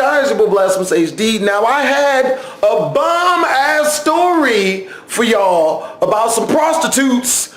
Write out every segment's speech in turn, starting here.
guys? Your boy BlastphamousHD. Now I had a bomb ass story for y'all about some prostitutes.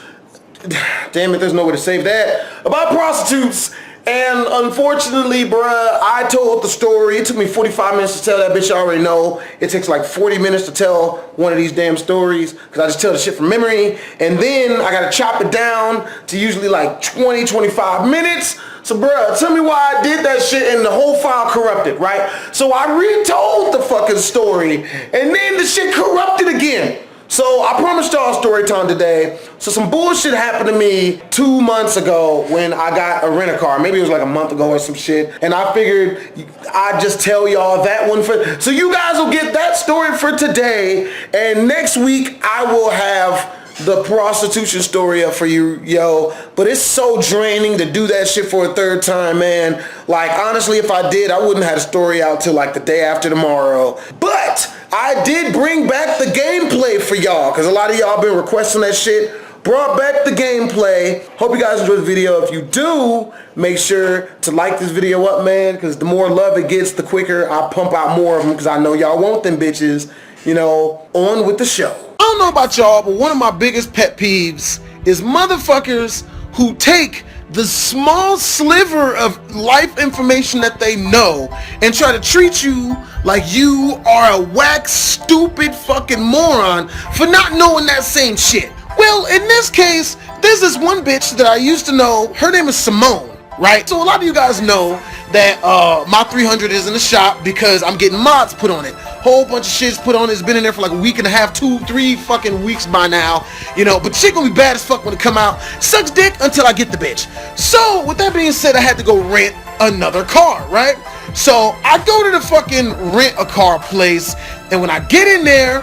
Damn it, there's no way to save that. About prostitutes. And unfortunately, bruh, I told the story. It took me 45 minutes to tell that bitch. I already know. It takes like 40 minutes to tell one of these damn stories because I just tell the shit from memory. And then I gotta chop it down to usually like 20, 25 minutes. So bruh, tell me why I did that shit and the whole file corrupted, right? So I retold the fucking story and then the shit corrupted again. So I promised y'all a story time today. So some bullshit happened to me 2 months ago when I got a rent-a-car. Maybe it was like a month ago or some shit. And I figured I'd just tell y'all that one for... So you guys will get that story for today. And next week I will have the prostitution story up for you, yo. But it's so draining to do that shit for a third time, man. Like, honestly, if I did, I wouldn't have a story out till like the day after tomorrow. But I did bring back the gameplay for y'all, because a lot of y'all been requesting that shit. Brought back the gameplay. Hope you guys enjoyed the video. If you do, make sure to like this video up, man, because the more love it gets, the quicker I pump out more of them, because I know y'all want them bitches. You know, on with the show. I don't know about y'all, but one of my biggest pet peeves is motherfuckers who take the small sliver of life information that they know and try to treat you like you are a whack, stupid fucking moron for not knowing that same shit. Well, in this case, there's this one bitch that I used to know. Her name is Simone, right? So a lot of you guys know that my 300 is in the shop because I'm getting mods put on it. Whole bunch of shit's put on it. It's been in there for like a week and a half, 2, 3 fucking weeks by now. You know, but shit gonna be bad as fuck when it come out. Sucks dick until I get the bitch. So with that being said, I had to go rent another car, right? So I go to the fucking rent a car place, and when I get in there,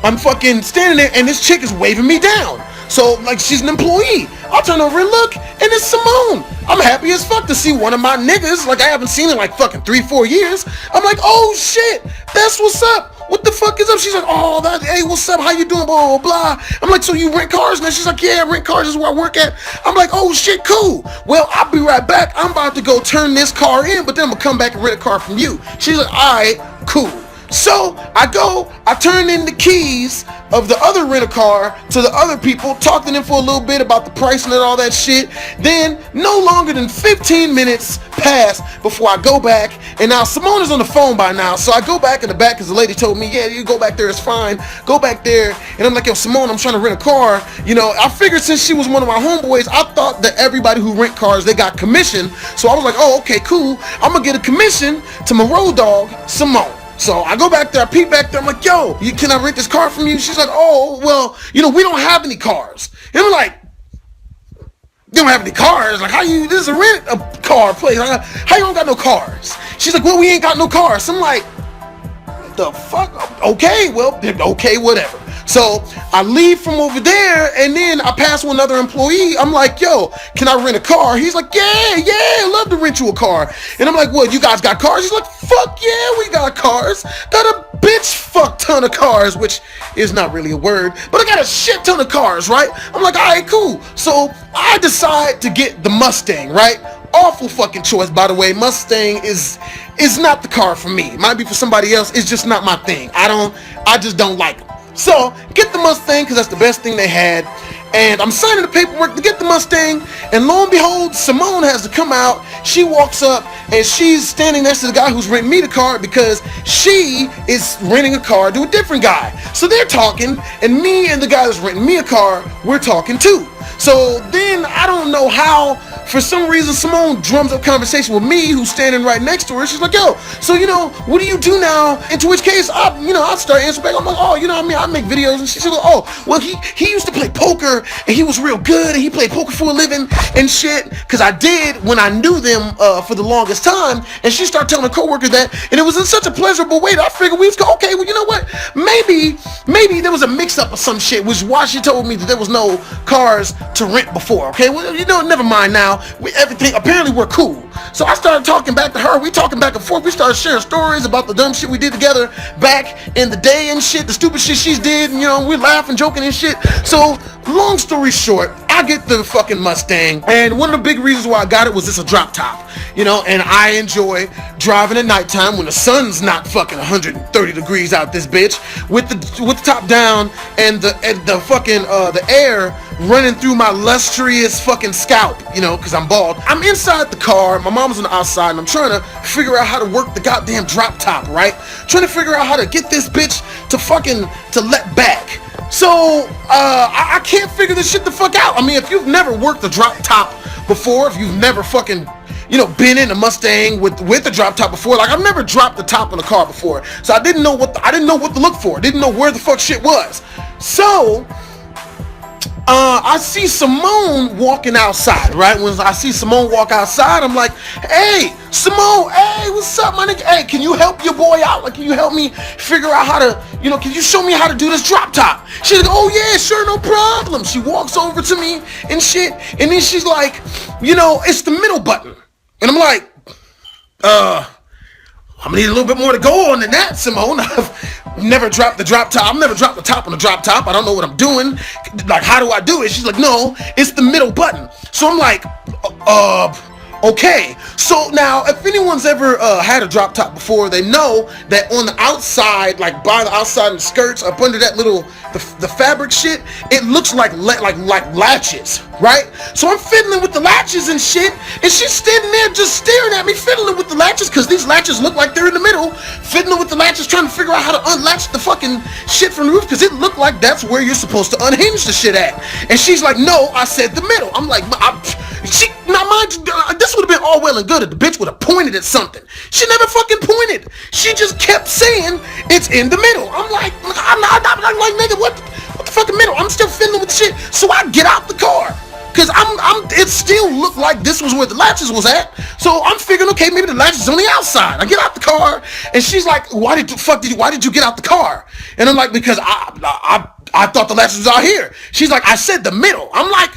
I'm fucking standing there and this chick is waving me down. So like she's an employee. I'll turn over and look, and it's Simone. I'm happy as fuck to see one of my niggas like I haven't seen in like fucking 3-4 years. I'm like, oh shit, that's what's up. What the fuck is up? She's like, oh, hey, what's up? How you doing? Blah, blah, blah. I'm like, so you rent cars now? She's like, yeah, I rent cars. This is where I work at. I'm like, oh shit, cool. Well, I'll be right back. I'm about to go turn this car in, but then I'm gonna come back and rent a car from you. She's like, all right, cool. So I turn in the keys of the other rent-a-car to the other people, talk to them for a little bit about the pricing and all that shit. Then no longer than 15 minutes pass before I go back, and now Simone is on the phone by now. So I go back in the back because the lady told me, yeah, you go back there, it's fine. Go back there, and I'm like, yo, Simone, I'm trying to rent a car. You know, I figured since she was one of my homeboys, I thought that everybody who rent cars, they got commission. So I was like, oh, okay, cool. I'm gonna get a commission to my road dog, Simone. So I go back there, I peek back there, I'm like, yo, can I rent this car from you? She's like, oh, well, you know, we don't have any cars. And I'm like, you don't have any cars? Like, this is a rent a car place. Like, how you don't got no cars? She's like, well, we ain't got no cars. So I'm like, the fuck? Okay, well, okay, whatever. So I leave from over there, and then I pass one other employee. I'm like, yo, can I rent a car? He's like, yeah, I'd love to rent you a car. And I'm like, what, you guys got cars? He's like, fuck yeah, we got cars. Got a bitch fuck ton of cars, which is not really a word, but I got a shit ton of cars, right? I'm like, all right, cool. So I decide to get the Mustang, right? Awful fucking choice, by the way. Mustang is not the car for me. Might be for somebody else. It's just not my thing. I just don't like them. So get the Mustang because that's the best thing they had, and I'm signing the paperwork to get the Mustang, and lo and behold, Simone has to come out. She walks up and she's standing next to the guy who's renting me the car because she is renting a car to a different guy. So they're talking, and me and the guy that's renting me a car, we're talking too. So then I don't know how, for some reason, Simone drums up conversation with me, who's standing right next to her. She's like, yo, so, you know, what do you do now? And to which case, I start answering back. I'm like, oh, you know what I mean? I make videos. And she's like, oh, well, he used to play poker, and he was real good, and he played poker for a living and shit. Because I did when I knew them for the longest time. And she started telling her coworker that, and it was in such a pleasurable way that I figured we was go, okay, well, you know what? Maybe there was a mix-up of some shit, which is why she told me that there was no cars to rent before. Okay, well, you know, never mind now. Apparently we're cool. So I started talking back to her. We talking back and forth. We started sharing stories about the dumb shit we did together back in the day and shit, the stupid shit she's did, and you know, we're laughing, joking and shit. So long story short, I get the fucking Mustang, and one of the big reasons why I got it was it's a drop top, you know, and I enjoy driving at nighttime when the sun's not fucking 130 degrees out this bitch, with the top down and the fucking the air running through my lustrous fucking scalp, you know, because I'm bald. I'm inside the car, my mom's on the outside, and I'm trying to figure out how to work the goddamn drop top, right? Trying to figure out how to get this bitch to let back. So I can't figure this shit the fuck out. I mean, if you've never worked the drop top before, if you've never fucking, you know, been in a Mustang with the drop top before, like I've never dropped the top on a car before, so I didn't know what to look for. Didn't know where the fuck shit was. So I see Simone walking outside, right? When I see Simone walk outside, I'm like, hey, Simone, hey, what's up, my nigga? Hey, can you help your boy out? Like, can you help me figure out how to, you know, can you show me how to do this drop top? She's like, oh yeah, sure, no problem. She walks over to me and shit, and then she's like, you know, it's the middle button. And I'm like, I'm gonna need a little bit more to go on than that, Simone. I've never dropped the drop top. I've never dropped the top on the drop top. I don't know what I'm doing. Like, how do I do it? She's like, no, it's the middle button. So I'm like, okay. So now, if anyone's ever had a drop top before, they know that on the outside, like by the outside of the skirts, up under that little, the fabric shit, it looks like latches, right? So I'm fiddling with the latches and shit, and she's standing there just staring at me, fiddling with the latches, because these latches look like they're in the middle, fiddling with the latches, trying to figure out how to unlatch the fucking shit from the roof, because it looked like that's where you're supposed to unhinge the shit at. And she's like, no, I said the middle. I'm like, now mind you, this would have been all well and good if the bitch would have pointed at something. She never fucking pointed. She just kept saying it's in the middle. I'm like, I'm like, nigga, what the fucking middle? I'm still fiddling with shit. So I get out the car, cause it still looked like this was where the latches was at. So I'm figuring, okay, maybe the latches is on the outside. I get out the car, and she's like, why did you get out the car? And I'm like, because I thought the latches was out here. She's like, I said the middle. I'm like,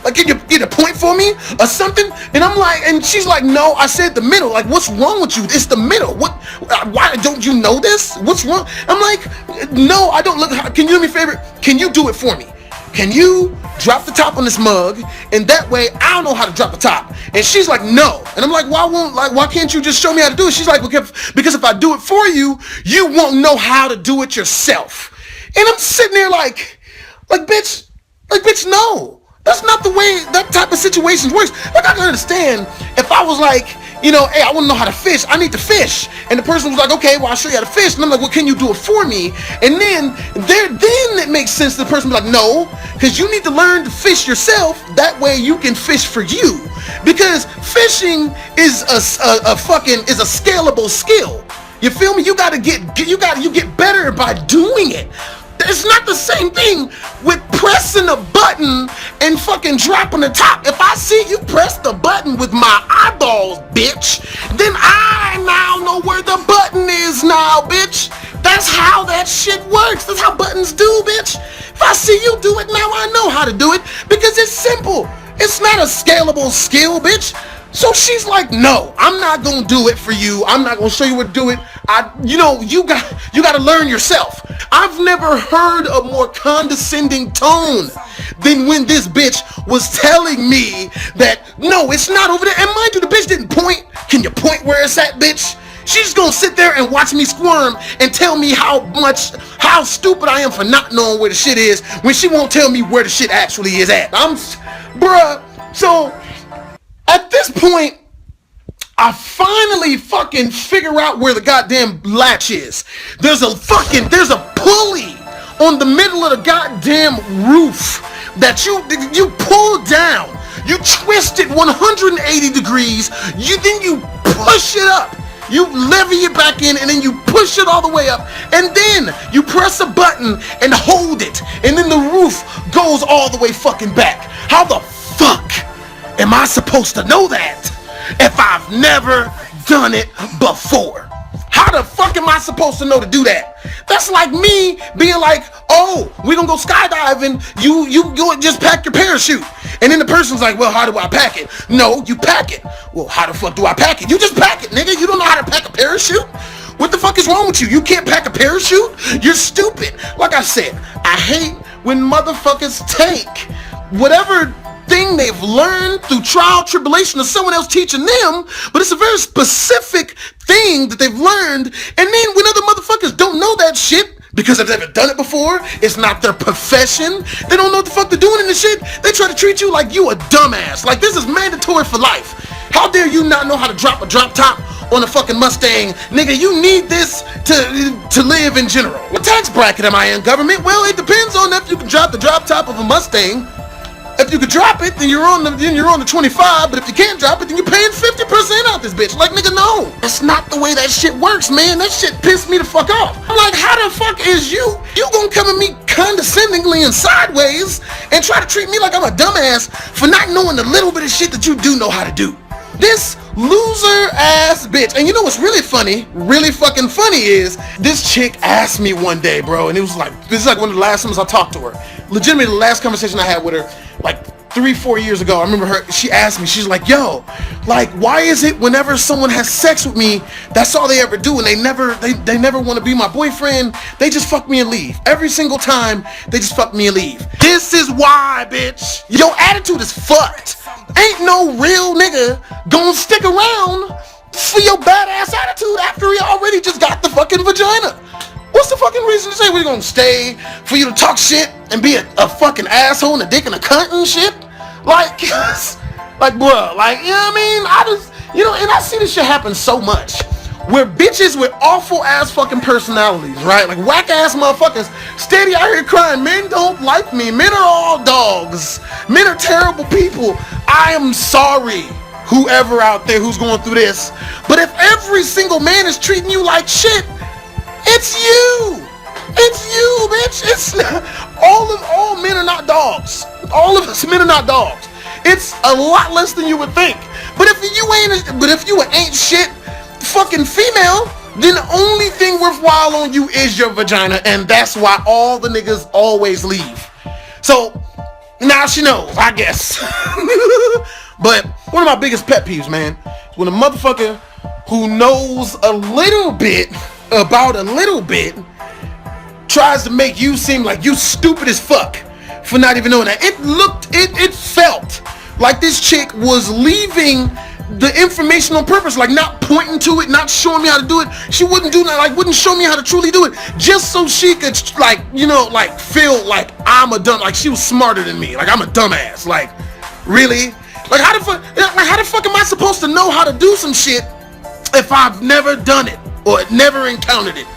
like, can you get a point for me or something? And I'm like, and she's like, no, I said the middle. Like, what's wrong with you? It's the middle. Why don't you know this? What's wrong? I'm like, no, I don't look. Can you do me a favor? Can you do it for me? Can you drop the top on this mug, and that way I don't know how to drop the top? And she's like, no. And I'm like, why can't you just show me how to do it? She's like, because if I do it for you, you won't know how to do it yourself. And I'm sitting there like bitch, no. That's not the way that type of situations works. Like, I can understand if I was like, you know, hey, I want to know how to fish. I need to fish. And the person was like, okay, well, I'll show you how to fish. And I'm like, well, can you do it for me? And then it makes sense to the person be like, no, because you need to learn to fish yourself. That way you can fish for you. Because fishing is a scalable skill. You feel me? You get better by doing it. It's not the same thing with pressing a button and fucking dropping the top. If I see you press the button with my eyeballs, bitch, then I now know where the button is now, bitch. That's how that shit works. That's how buttons do, bitch. If I see you do it, now I know how to do it, because it's simple. It's not a scalable skill, bitch. So she's like, no, I'm not gonna do it for you. I'm not gonna show you what to do it. You got to learn yourself. I've never heard a more condescending tone than when this bitch was telling me that, no, it's not over there. And mind you, the bitch didn't point. Can you point where it's at, bitch? She's gonna sit there and watch me squirm and tell me how stupid I am for not knowing where the shit is, when she won't tell me where the shit actually is at. So at this point, I finally fucking figure out where the goddamn latch is. There's a pulley on the middle of the goddamn roof that you pull down. You twist it 180 degrees. Then you push it up. You levy it back in, and then you push it all the way up, and then you press a button and hold it, and then the roof goes all the way fucking back. How the fuck am I supposed to know that if I've never done it before? How the fuck am I supposed to know to do that? That's like me being like, oh, we gonna go skydiving, you just pack your parachute. And then the person's like, well, how do I pack it? No, you pack it. Well, how the fuck do I pack it? You just pack it, nigga. You don't know how to pack a parachute? What the fuck is wrong with you? You can't pack a parachute? You're stupid. Like I said, I hate when motherfuckers take whatever thing they've learned through trial, tribulation, or someone else teaching them, but it's a very specific thing that they've learned, and then when other motherfuckers don't know that shit, because they've never done it before, it's not their profession, they don't know what the fuck they're doing in this shit, they try to treat you like you a dumbass. Like, this is mandatory for life. How dare you not know how to drop a drop top on a fucking Mustang? Nigga, you need this to live in general. What tax bracket am I in, government? Well, it depends on if you can drop the drop top of a Mustang. If you could drop it, then you're on the 25, but if you can't drop it, then you're paying 50% out this bitch. Like, nigga, no. That's not the way that shit works, man. That shit pissed me the fuck off. I'm like, how the fuck is you gonna come at me condescendingly and sideways and try to treat me like I'm a dumbass for not knowing the little bit of shit that you do know how to do? This loser ass bitch. And you know what's really funny, really fucking funny is, this chick asked me one day, bro, and it was like, this is like one of the last times I talked to her. Legitimately, the last conversation I had with her, like 3-4 years ago, I remember her, she asked me, she's like, yo, like, why is it whenever someone has sex with me, that's all they ever do, and they never want to be my boyfriend, they just fuck me and leave. Every single time, they just fuck me and leave. This is why, bitch. Your attitude is fucked. Ain't no real nigga gonna stick around for your badass attitude after he already just got the fucking vagina. What's the fucking reason to say we're gonna stay for you to talk shit and be a fucking asshole and a dick and a cunt and shit? Like, bruh, like, you know what I mean? And I see this shit happen so much. Where bitches with awful ass fucking personalities, right? Like whack ass motherfuckers steady out here crying, men don't like me, men are all dogs, men are terrible people. I am sorry, whoever out there who's going through this. But if every single man is treating you like shit, it's you. It's you, bitch. It's all men are not dogs. All of us men are not dogs. It's a lot less than you would think. But if you ain't shit fucking female, then the only thing worthwhile on you is your vagina, and that's why all the niggas always leave. So now she knows, I guess. But one of my biggest pet peeves, man, is when a motherfucker who knows a little bit about a little bit tries to make you seem like you stupid as fuck for not even knowing that. It felt like this chick was leaving the information on purpose, like not pointing to it, not showing me how to do it. She wouldn't do that, like wouldn't show me how to truly do it, just so she could like feel like I'm a dumb, like she was smarter than me, like I'm a dumbass. Like, really? Like how the fuck am I supposed to know how to do some shit if I've never done it or never encountered it?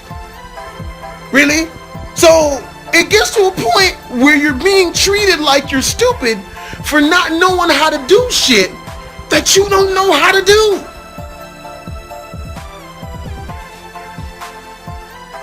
Really? So it gets to a point where you're being treated like you're stupid for not knowing how to do shit that you don't know how to do.